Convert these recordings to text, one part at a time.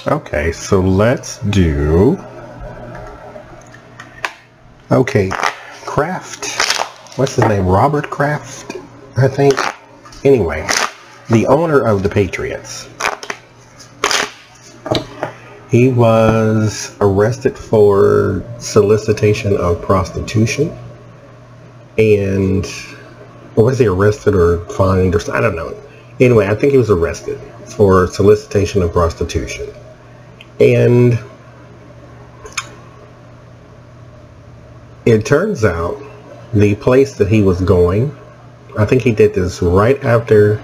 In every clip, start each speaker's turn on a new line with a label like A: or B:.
A: Okay, so let's do... Okay, Kraft. What's his name? Robert Kraft, I think. Anyway, the owner of the Patriots. He was arrested for solicitation of prostitution. And... or was he arrested or fined or... I don't know. Anyway, I think he was arrested for solicitation of prostitution. And it turns out the place that he was going, I think he did this right after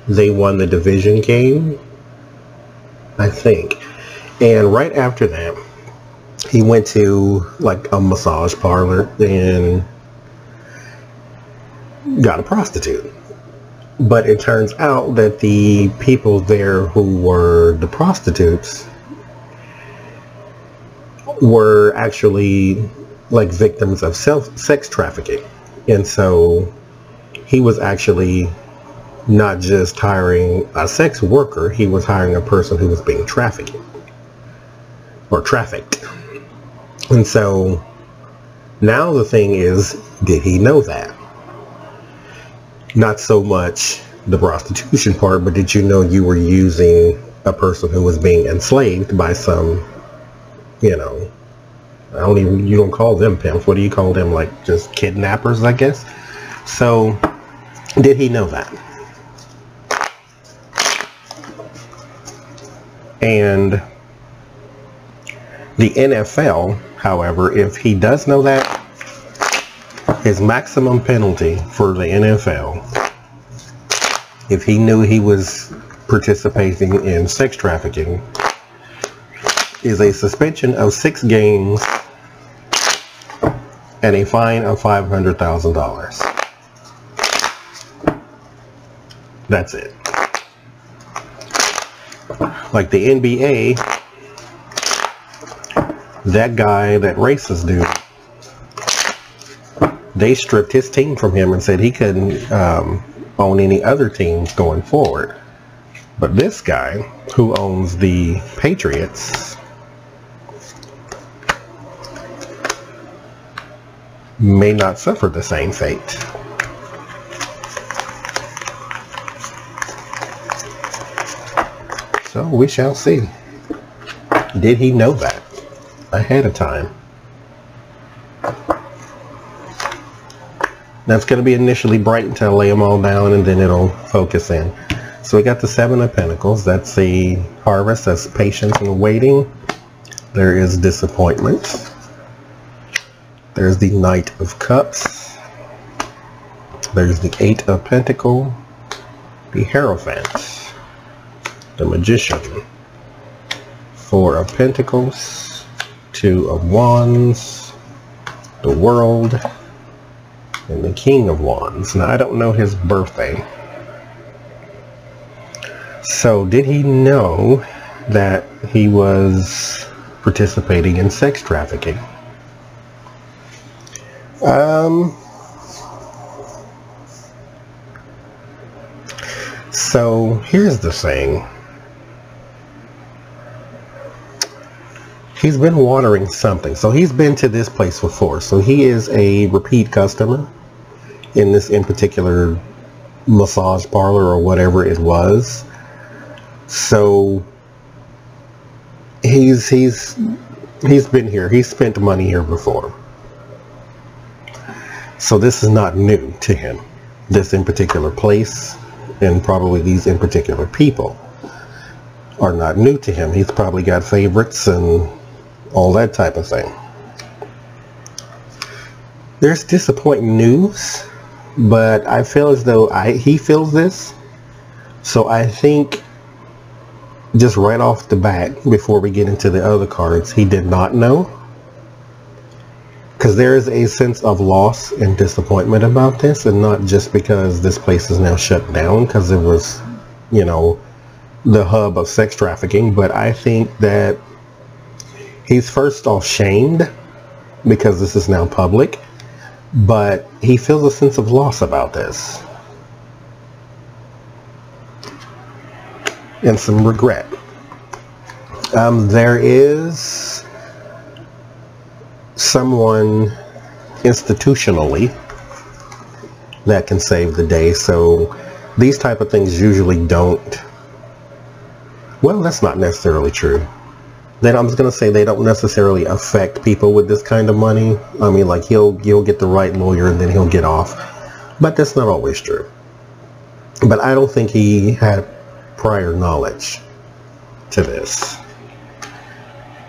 A: they won the division game, I think. And right after that, he went to like a massage parlor and got a prostitute. But it turns out that the people there who were the prostitutes were actually like victims of sex trafficking. And so he was actually not just hiring a sex worker, he was hiring a person who was being trafficked. Or trafficked. And so now the thing is, did he know that? Not so much the prostitution part, but did you know you were using a person who was being enslaved by some, you know, you don't call them pimps. What do you call them? Like just kidnappers, I guess. So did he know that? And the NFL, however, if he does know that, his maximum penalty for the NFL, if he knew he was participating in sex trafficking, is a suspension of 6 games and a fine of $500,000. That's it. Like the NBA, that guy, that racist dude, they stripped his team from him and said he couldn't own any other teams going forward. But this guy, who owns the Patriots, may not suffer the same fate. So we shall see. Did he know that ahead of time? That's going to be initially bright until I lay them all down, and then it'll focus in. So we got the 7 of Pentacles. That's the harvest. That's patience and waiting. There is disappointment. There's the Knight of Cups. There's the 8 of Pentacles. The Hierophant. The Magician. 4 of Pentacles. 2 of Wands. The World. And the King of Wands. Now, I don't know his birthday. So, did he know that he was participating in sex trafficking? So, here's the thing. He's been watering something. So, he's been to this place before. So, he is a repeat customer in this in particular massage parlor or whatever it was. So he's been here. He's spent money here before. So this is not new to him. This in particular place and probably these in particular people are not new to him. He's probably got favorites and all that type of thing. There's disappointing news, but I feel as though he feels this. So I think just right off the bat, before we get into the other cards, he did not know. Because there is a sense of loss and disappointment about this, and not just because this place is now shut down because it was, you know, the hub of sex trafficking, but I think that he's first off shamed because this is now public, but he feels a sense of loss about this and some regret. There is someone institutionally that can save the day, so these type of things usually don't, well, that's not necessarily true. I was going to say they don't necessarily affect people with this kind of money. I mean, like you'll get the right lawyer and then he'll get off, but that's not always true. But I don't think he had prior knowledge to this,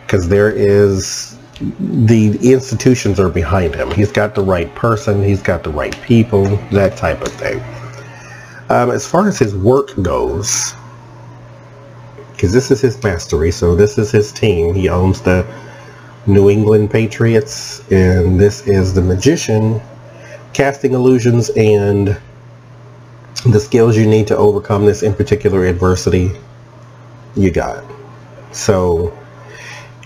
A: because there is, the institutions are behind him. He's got the right person, he's got the right people, that type of thing. As far as his work goes, because this is his mastery, so this is his team. He owns the New England Patriots, and this is the magician, casting illusions, and the skills you need to overcome this in particular adversity you got. So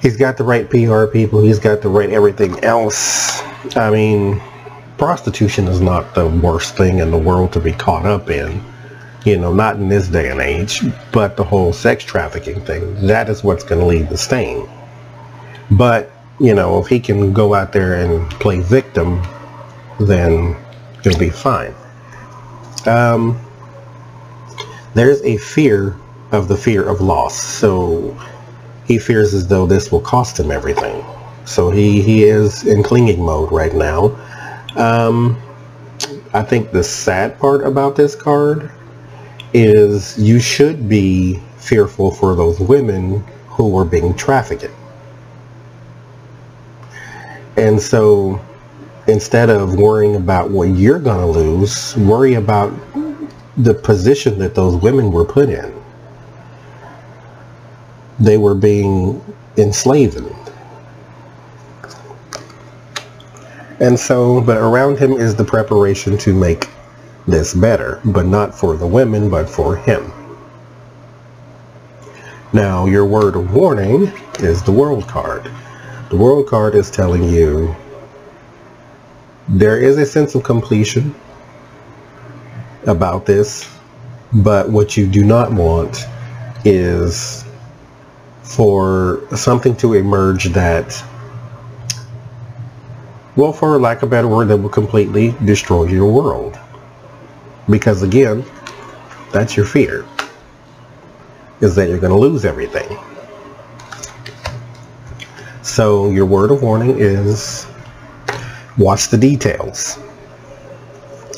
A: he's got the right PR people, he's got the right everything else. I mean, prostitution is not the worst thing in the world to be caught up in, you know, not in this day and age, but the whole sex trafficking thing, that is what's going to leave the stain. But, you know, if he can go out there and play victim, then he'll be fine. There's a fear of the fear of loss, so he fears as though this will cost him everything. So he is in clinging mode right now. I think the sad part about this card is you should be fearful for those women who were being trafficked. And so instead of worrying about what you're going to lose, worry about the position that those women were put in. They were being enslaved. And so, but around him is the preparation to make this better, but not for the women, but for him. Now, your word of warning is the World card. The World card is telling you there is a sense of completion about this, but what you do not want is for something to emerge that, well, for lack of a better word, that will completely destroy your world. Because again, that's your fear, is that you're going to lose everything. So your word of warning is watch the details.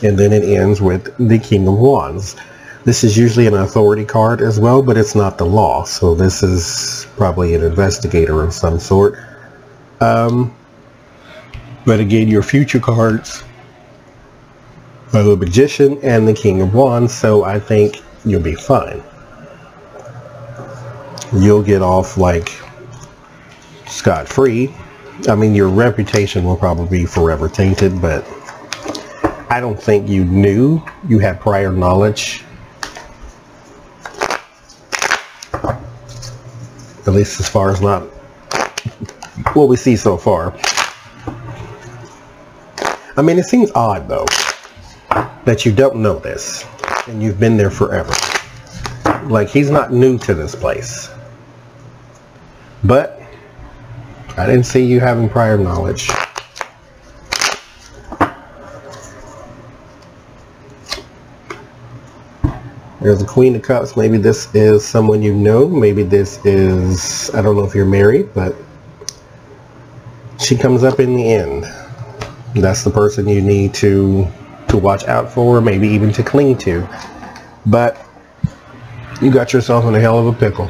A: And then it ends with the King of Wands. This is usually an authority card as well, but it's not the law. So this is probably an investigator of some sort. But again, your future cards are the Magician and the King of Wands, so I think you'll be fine. You'll get off like scot-free. I mean, your reputation will probably be forever tainted, but I don't think you knew, you had prior knowledge, at least as far as not what we see so far. I mean, it seems odd though that you don't know this and you've been there forever. Like, he's not new to this place, but I didn't see you having prior knowledge. There's the Queen of Cups. Maybe this is someone you know. Maybe this is, I don't know if you're married, but she comes up in the end. That's the person you need to watch out for, maybe even to cling to. But you got yourself in a hell of a pickle.